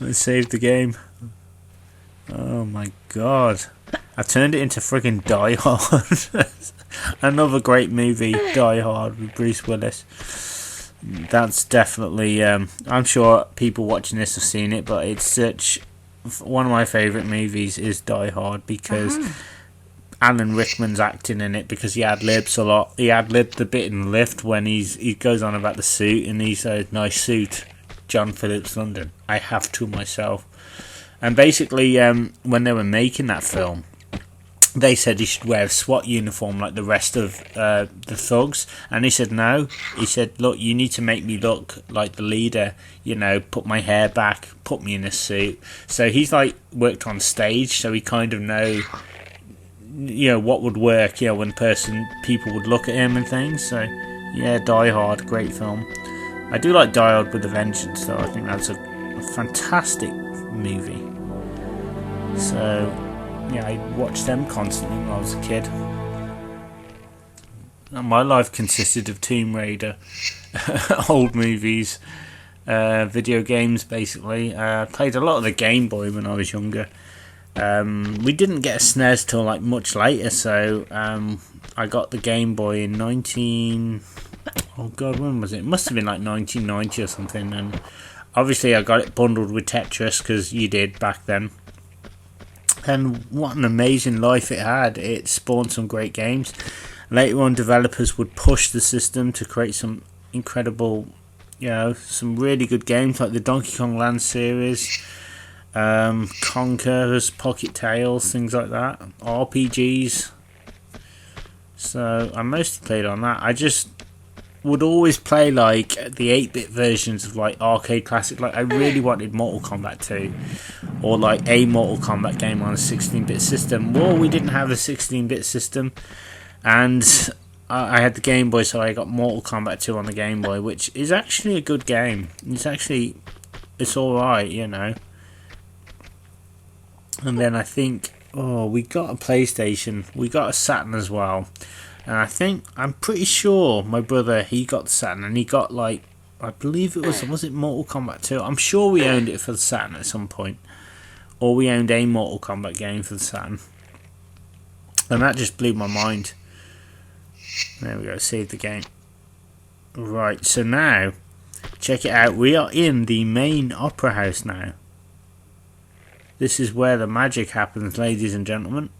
Let's save the game. Oh my god. I turned it into friggin' Die Hard. Another great movie, Die Hard, with Bruce Willis. That's definitely, I'm sure people watching this have seen it, but it's such, one of my favourite movies is Die Hard, because Alan Rickman's acting in it, because he ad-libs a lot. He ad-libbed the bit in the lift when he goes on about the suit, and he said, "Nice suit, John Phillips London. I have to myself." And basically, when they were making that film, they said he should wear a SWAT uniform like the rest of the thugs, and he said no. He said, "Look, you need to make me look like the leader, you know, put my hair back, put me in a suit." So he's like worked on stage, so he kind of know, you know, what would work, you know, when people would look at him and things. So yeah, Die Hard, great film. I do like Die Hard with a Vengeance though. I think that's a fantastic movie. So yeah, I watched them constantly when I was a kid. And my life consisted of Tomb Raider, old movies, video games basically. I played a lot of the Game Boy when I was younger. We didn't get a SNES till like much later, so I got the Game Boy in when was it? It must have been like 1990 or something, and obviously I got it bundled with Tetris, because you did back then. And what an amazing life it had. It spawned some great games. Later on, developers would push the system to create some incredible, you know, some really good games like the Donkey Kong Land series, Conker's, Pocket Tales, things like that, RPGs. So I mostly played on that. I just would always play like the 8-bit versions of like arcade classic. Like I really wanted Mortal Kombat 2, or like a Mortal Kombat game on a 16-bit system. Well, we didn't have a 16-bit system, and I had the Game Boy, so I got Mortal Kombat 2 on the Game Boy, which is actually a good game. It's alright, you know. And then I think, we got a PlayStation, we got a Saturn as well. And I'm pretty sure my brother, he got the Saturn, and he got like, I believe it was it Mortal Kombat 2? I'm sure we owned it for the Saturn at some point. Or we owned a Mortal Kombat game for the Saturn. And that just blew my mind. There we go, save the game. Right, so now, check it out. We are in the main opera house now. This is where the magic happens, ladies and gentlemen.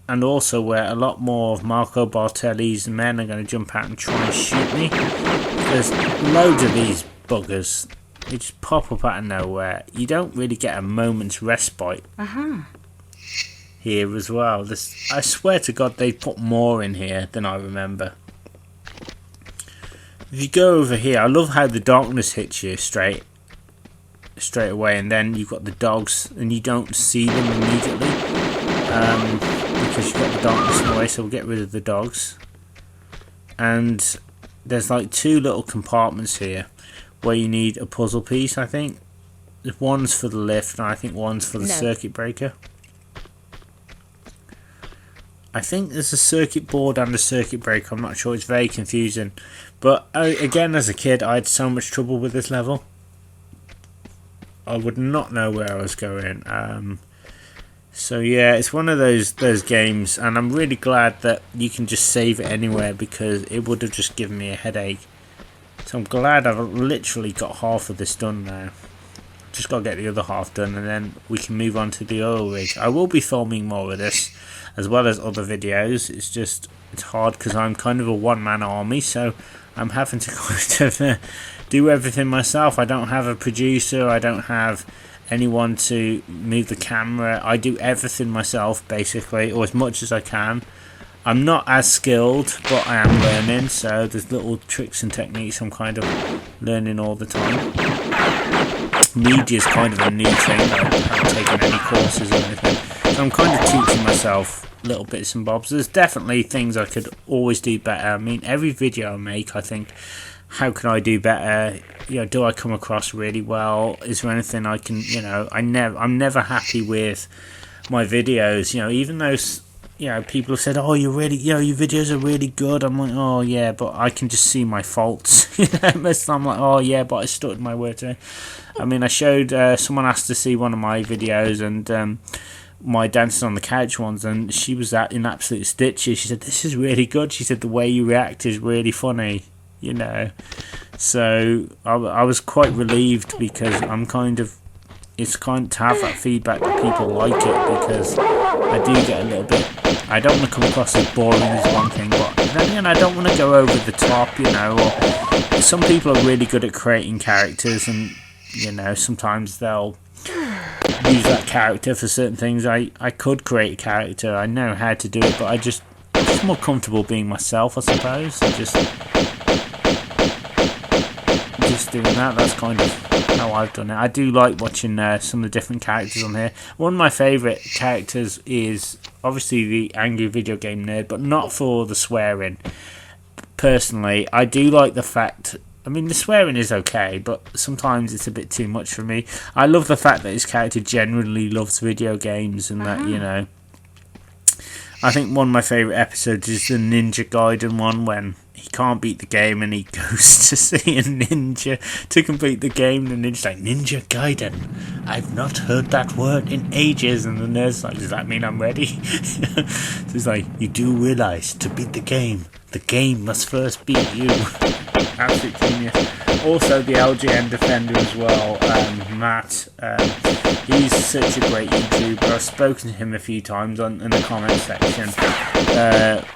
And also where a lot more of Marco Bartoli's men are going to jump out and try and shoot me. There's loads of these buggers. They just pop up out of nowhere. You don't really get a moment's respite here as well. I swear to God, they put more in here than I remember. If you go over here, I love how the darkness hits you straight away, and then you've got the dogs, and you don't see them immediately. Because you've got the darkness in the way, so we'll get rid of the dogs. And there's like 2 little compartments here where you need a puzzle piece, I think. One's for the lift, and I think one's for the circuit breaker. I think there's a circuit board and a circuit breaker, I'm not sure, it's very confusing. But again, as a kid, I had so much trouble with this level. I would not know where I was going. So yeah, it's one of those games, and I'm really glad that you can just save it anywhere, because it would have just given me a headache. So I'm glad I've literally got half of this done now. Just got to get the other half done, and then we can move on to the oil rig. I will be filming more of this, as well as other videos. It's hard because I'm kind of a one-man army, so I'm having to kind of do everything myself. I don't have a producer, I don't have anyone to move the camera. I do everything myself, basically, or as much as I can. I'm not as skilled, but I am learning, so there's little tricks and techniques I'm kind of learning all the time. Media is kind of a new thing. I haven't taken any courses or anything, so I'm kind of teaching myself little bits and bobs. There's definitely things I could always do better. I mean, every video I make, I think, how can I do better? You know, do I come across really well? Is there anything I can, you know, I'm never happy with my videos. You know, even though, you know, people have said, "Oh, you're really, you know, your videos are really good." I'm like, "Oh yeah," but I can just see my faults. You know, I'm like, "Oh yeah," but I stuttered my word today. I mean, I showed someone asked to see one of my videos and my dancing on the couch ones, and she was in absolute stitches. She said, "This is really good." She said, "The way you react is really funny." You know, so I was quite relieved, because it's kind of to have that feedback that people like it, because I do get a little bit. I don't want to come across as boring is one thing, but then again, I don't want to go over the top, you know. Or some people are really good at creating characters, and you know, sometimes they'll use that character for certain things. I could create a character. I know how to do it, but I'm just more comfortable being myself, I suppose. And just doing that. That's kind of how I've done it. I do like watching some of the different characters on here. One of my favourite characters is obviously the angry video game nerd, but not for the swearing. Personally, I do like the fact, I mean, the swearing is okay, but sometimes it's a bit too much for me. I love the fact that his character generally loves video games, and that, you know, I think one of my favourite episodes is the Ninja Gaiden one, when he can't beat the game and he goes to see a ninja to complete the game. The ninja's like, "Ninja Gaiden, I've not heard that word in ages." And the nerd's like, "Does that mean I'm ready?" So he's like, "You do realise, to beat the game must first beat you." Absolute genius. Also, the LGN defender as well, Matt. He's such a great YouTuber. I've spoken to him a few times in the comment section.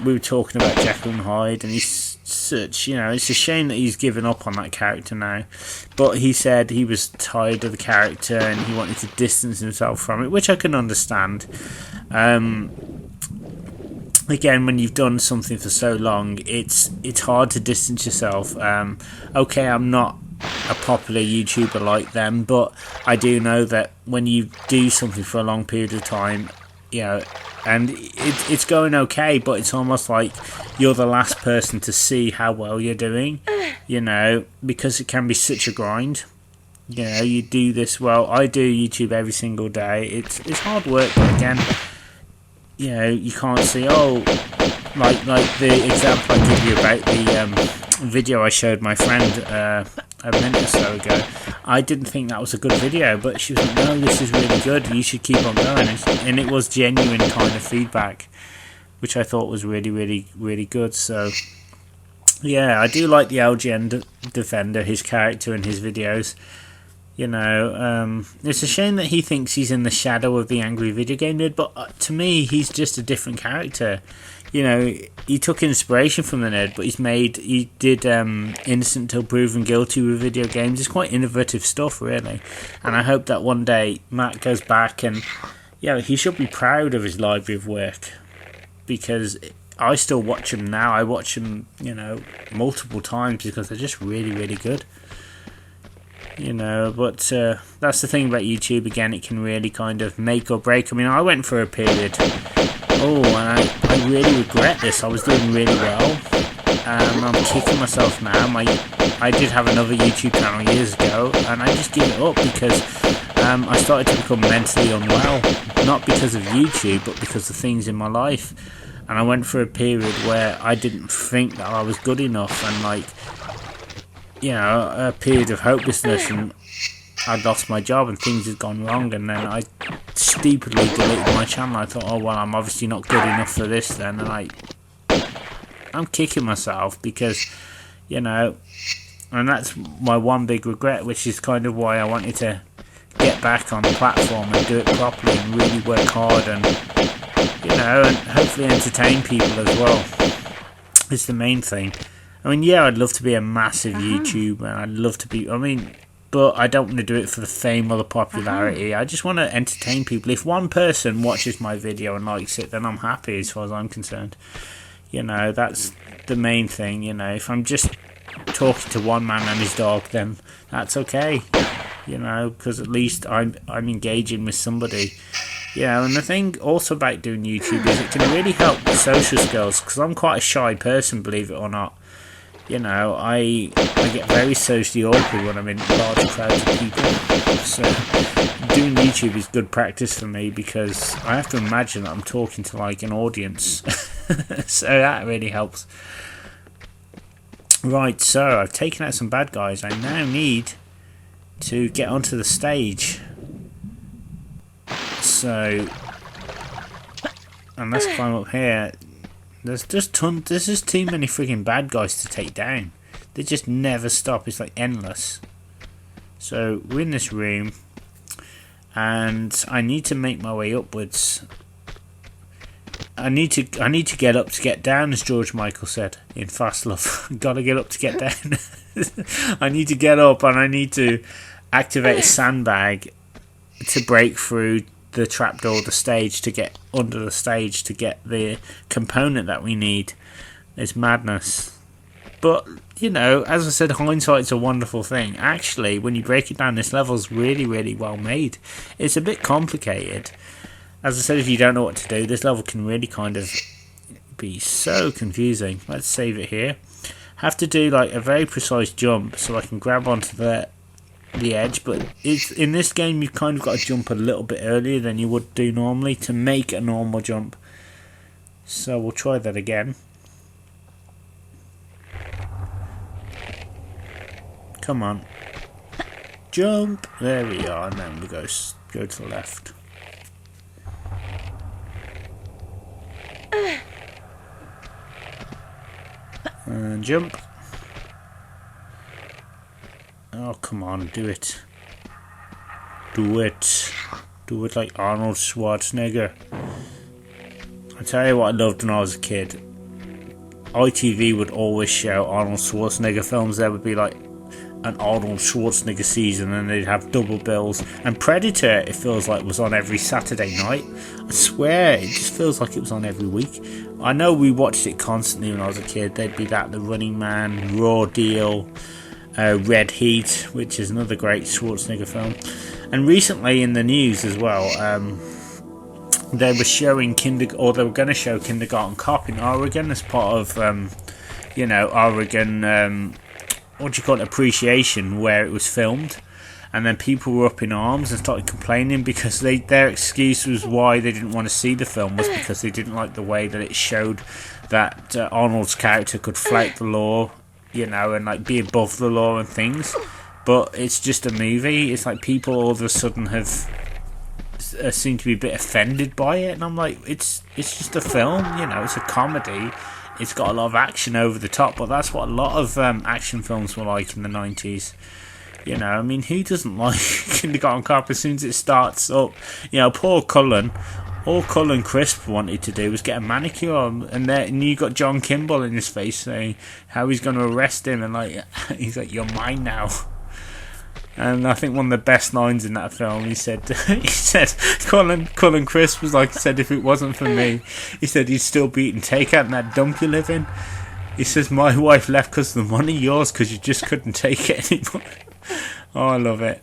We were talking about Jekyll and Hyde, and he's such, you know, it's a shame that he's given up on that character now. But he said he was tired of the character and he wanted to distance himself from it, which I can understand. Again, when you've done something for so long, it's hard to distance yourself. Okay, I'm not a popular YouTuber like them, but I do know that when you do something for a long period of time, you know, and it's going okay, but it's almost like you're the last person to see how well you're doing, you know, because it can be such a grind. You know, you do this, well, I do YouTube every single day. It's hard work, but again, you know, you can't see, like the example I give you about the video I showed my friend a minute or so ago. I didn't think that was a good video, but she was like, "No, this is really good, you should keep on going." And it was genuine kind of feedback, which I thought was really, really, really good. So yeah, I do like the LGN defender, his character and his videos. You know, it's a shame that he thinks he's in the shadow of the angry video game nerd, but to me, he's just a different character. You know, he took inspiration from the nerd, but he did Innocent Till Proven Guilty with video games. It's quite innovative stuff, really. And I hope that one day Matt goes back and, yeah, he should be proud of his library of work, because I still watch him now. I watch him, you know, multiple times because they're just really, really good. You know, but that's the thing about YouTube. Again, it can really kind of make or break. I mean, I went for a period. And I really regret this. I was doing really well. I'm kicking myself now. I did have another YouTube channel years ago, and I just gave it up because I started to become mentally unwell. Not because of YouTube, but because of things in my life. And I went for a period where I didn't think that I was good enough, and like, you know, a period of hopelessness, and I'd lost my job and things had gone wrong, and then I stupidly deleted my channel. I thought, oh well, I'm obviously not good enough for this then, and I'm kicking myself because, you know, and that's my one big regret, which is kind of why I wanted to get back on the platform and do it properly and really work hard and, you know, and hopefully entertain people as well. It's the main thing. I mean, yeah, I'd love to be a massive YouTuber. I'd love to be, but I don't want to do it for the fame or the popularity. I just want to entertain people. If one person watches my video and likes it, then I'm happy as far as I'm concerned. You know, that's the main thing. You know, if I'm just talking to one man and his dog, then that's okay. You know, because at least I'm engaging with somebody. You know, and the thing also about doing YouTube is it can really help with social skills, because I'm quite a shy person, believe it or not. You know, I get very socially awkward when I'm in large crowds of people. So doing YouTube is good practice for me because I have to imagine that I'm talking to like an audience. So that really helps. Right, so I've taken out some bad guys. I now need to get onto the stage. So, and let's climb up here. There's just too many freaking bad guys to take down. They just never stop. It's like endless. So we're in this room, and I need to make my way upwards. I need to get up to get down, as George Michael said in Fast Love. Gotta get up to get down. I need to get up, and I need to activate a sandbag to break through the trapdoor, the stage, to get under the stage to get the component that we need. It's madness. But, you know, as I said, hindsight's a wonderful thing. Actually, when you break it down, this level's really, really well made. It's a bit complicated. As I said, if you don't know what to do, this level can really kind of be so confusing. Let's save it here. Have to do like a very precise jump so I can grab onto the edge, but it's in this game you've kind of got to jump a little bit earlier than you would do normally to make a normal jump. So we'll try that again. Come on, jump. There we are, and then we go to the left. And jump. Oh, come on, do it. Do it. Do it like Arnold Schwarzenegger. I tell you what I loved when I was a kid. ITV would always show Arnold Schwarzenegger films. There would be like an Arnold Schwarzenegger season, and they'd have double bills. And Predator, it feels like, was on every Saturday night. I swear, it just feels like it was on every week. I know we watched it constantly when I was a kid. There'd be that, The Running Man, Raw Deal, Red Heat, which is another great Schwarzenegger film. And recently in the news as well, they were showing they were going to show Kindergarten Cop in Oregon as part of, Oregon, what do you call it, appreciation, where it was filmed. And then people were up in arms and started complaining because their excuse was why they didn't want to see the film was because they didn't like the way that it showed that Arnold's character could flout the law, and like be above the law and things. But it's just a movie. It's like people all of a sudden have seem to be a bit offended by it, and I'm like, it's just a film, it's a comedy. It's got a lot of action over the top, but that's what a lot of action films were like in the 90s. I mean, who doesn't like Kindergarten Cop as soon as it starts up? Poor Cullen. All Cullen Crisp wanted to do was get a manicure, and you got John Kimball in his face saying how he's going to arrest him, and like he's like, "You're mine now." And I think one of the best lines in that film, he said, Cullen Crisp was like, said, if it wasn't for me, he said he'd still be eating takeout in that dump you live in. He says, my wife left because of the money, yours because you just couldn't take it anymore. Oh, I love it.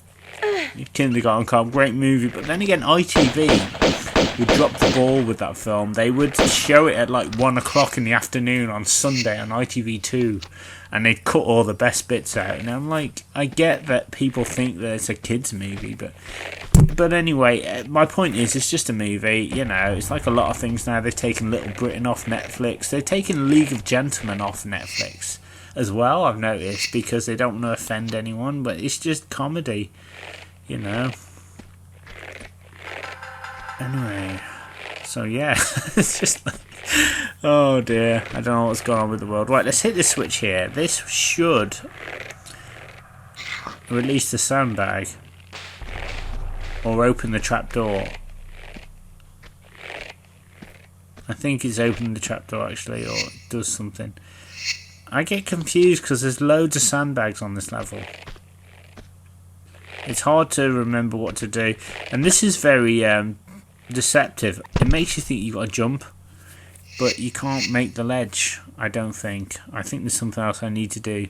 Kindergarten Cop, great movie. But then again, ITV would drop the ball with that film. They would show it at like 1 o'clock in the afternoon on Sunday on ITV2, and they'd cut all the best bits out. And I'm like, I get that people think that it's a kids movie, but anyway, my point is, it's just a movie. It's like a lot of things now. They've taken Little Britain off Netflix. They've taken League of Gentlemen off Netflix as well, I've noticed, because they don't want to offend anyone, but it's just comedy, Anyway, so yeah, it's just like, oh dear, I don't know what's going on with the world. Right, let's hit this switch here. This should release the sandbag or open the trapdoor. I think it's opened the trapdoor actually, or it does something. I get confused because there's loads of sandbags on this level. It's hard to remember what to do, and this is very deceptive. It makes you think you got to jump, but you can't make the ledge. I don't think. I think there's something else I need to do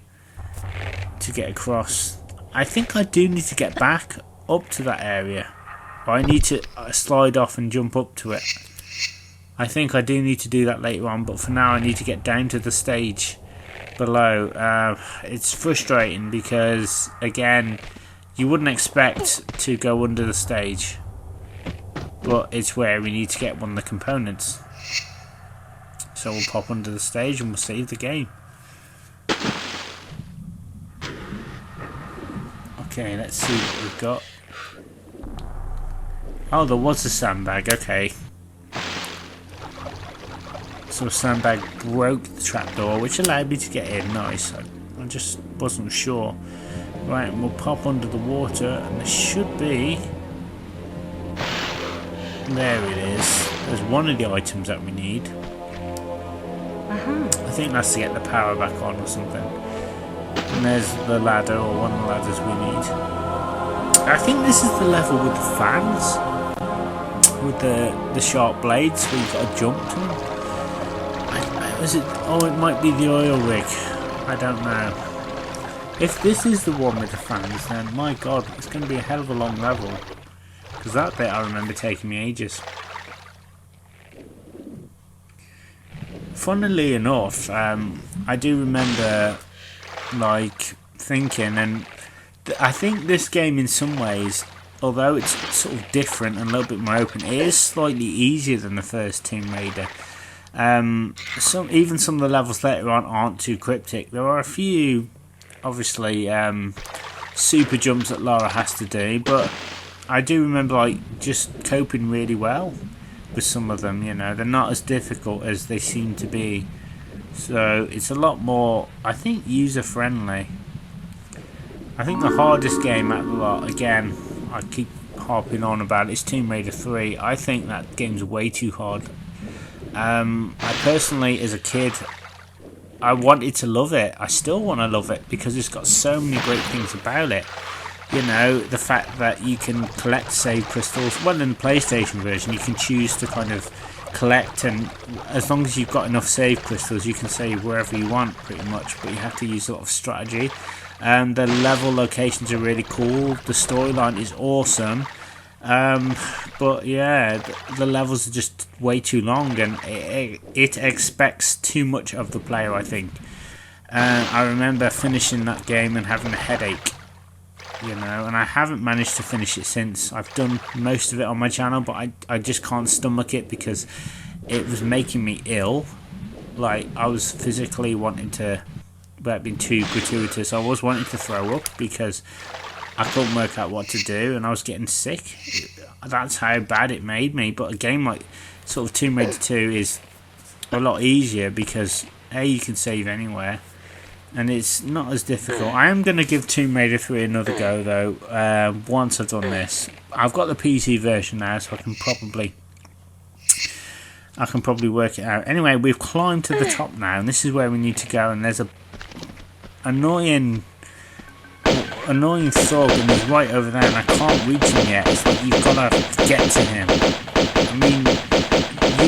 to get across. I think I do need to get back up to that area, but I need to slide off and jump up to it. I think I do need to do that later on, but for now I need to get down to the stage below. It's frustrating because, again, you wouldn't expect to go under the stage, but it's where we need to get one of the components. So we'll pop under the stage and we'll save the game. Okay, let's see what we've got. Oh, there was a sandbag, okay. So a sandbag broke the trapdoor, which allowed me to get in. Nice. I just wasn't sure. Right, and we'll pop under the water, and there should be... There it is. There's one of the items that we need. I think that's to get the power back on or something. And there's the ladder, or one of the ladders we need. I think this is the level with the fans. With the sharp blades, where you've got to jump to them. Is it? Oh, it might be the oil rig. I don't know. If this is the one with the fans, then my god, it's going to be a hell of a long level. Because that bit I remember taking me ages. Funnily enough, I do remember like thinking, and I think this game in some ways, although it's sort of different and a little bit more open, it is slightly easier than the first Tomb Raider. Even some of the levels later on aren't too cryptic. There are a few, obviously, super jumps that Lara has to do, but I do remember like just coping really well with some of them. You know, they're not as difficult as they seem to be, so it's a lot more, I think, user friendly. I think the hardest game out of the lot, again, I keep harping on about it, is Tomb Raider 3. I think that game's way too hard. I personally, as a kid, I wanted to love it. I still want to love it because it's got so many great things about it. You know, the fact that you can collect save crystals. Well, in the PlayStation version, you can choose to kind of collect, and as long as you've got enough save crystals, you can save wherever you want, pretty much. But you have to use a lot of strategy. The level locations are really cool. The storyline is awesome. But yeah, the levels are just way too long, and it expects too much of the player, I think. I remember finishing that game and having a headache, you know, and I haven't managed to finish it since. I've done most of it on my channel, but I just can't stomach it because it was making me ill. Like, I was physically wanting to, without being too gratuitous, I was wanting to throw up because I couldn't work out what to do, and I was getting sick. That's how bad it made me. But a game like sort of Tomb Raider 2 is a lot easier because A, you can save anywhere, and it's not as difficult. I am going to give Tomb Raider 3 another go though, once I've done this. I've got the PC version now, so I can probably work it out. Anyway, we've climbed to the top now, and this is where we need to go, and there's a annoying thug, and he's right over there, and I can't reach him yet. It's like you've got to get to him. I mean,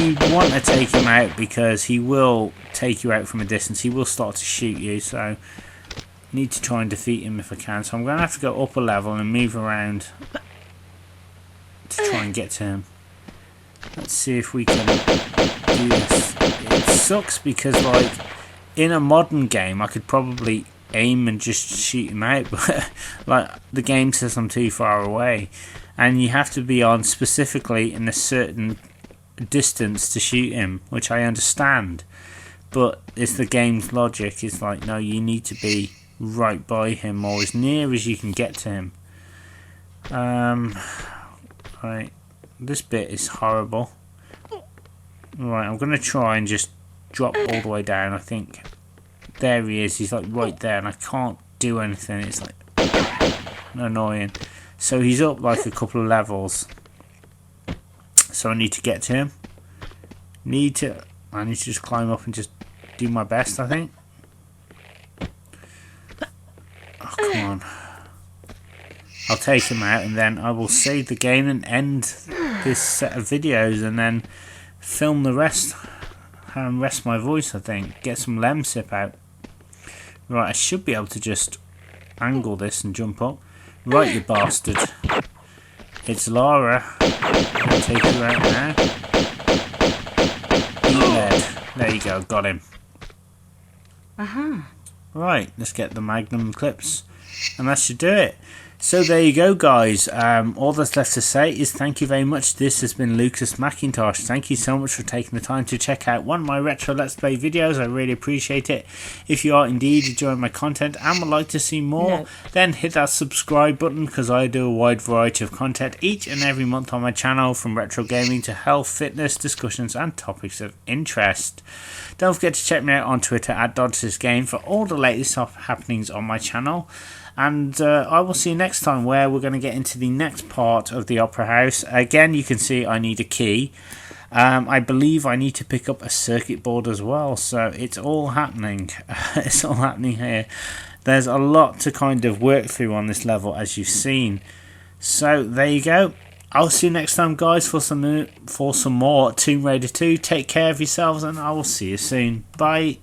you want to take him out because he will take you out from a distance. He will start to shoot you, so I need to try and defeat him if I can. So I'm going to have to go up a level and move around to try and get to him. Let's see if we can do this. It sucks because, like, in a modern game, I could probably aim and just shoot him out, but like the game says I'm too far away, and you have to be on specifically in a certain distance to shoot him, which I understand, but it's the game's logic. It's like, no, you need to be right by him or as near as you can get to him. Right, this bit is horrible. Right, I'm gonna try and just drop all the way down. I think there he is. He's like right there, and I can't do anything. It's like annoying. So he's up like a couple of levels. So I need to get to him. I need to just climb up and just do my best, I think. Oh, come on. I'll take him out, and then I will save the game and end this set of videos, and then film the rest and rest my voice, I think. Get some lemsip out. Right, I should be able to just angle this and jump up. Right, you bastard. It's Lara. I'll take you out now. Eat lead. There you go, got him. Right, let's get the magnum clips, and that should do it. So there you go, guys. All that's left to say is thank you very much. This has been Lucas Macintosh. Thank you so much for taking the time to check out one of my retro let's play videos. I really appreciate it. If you are indeed enjoying my content and would like to see more, then hit that subscribe button, because I do a wide variety of content each and every month on my channel, from retro gaming to health, fitness, discussions and topics of interest. Don't forget to check me out on Twitter at DodgeThisGame for all the latest happenings on my channel. And I will see you next time, where we're going to get into the next part of the Opera House. Again, you can see I need a key. I believe I need to pick up a circuit board as well. So it's all happening. It's all happening here. There's a lot to kind of work through on this level, as you've seen. So there you go. I'll see you next time, guys, for some more Tomb Raider 2. Take care of yourselves, and I will see you soon. Bye.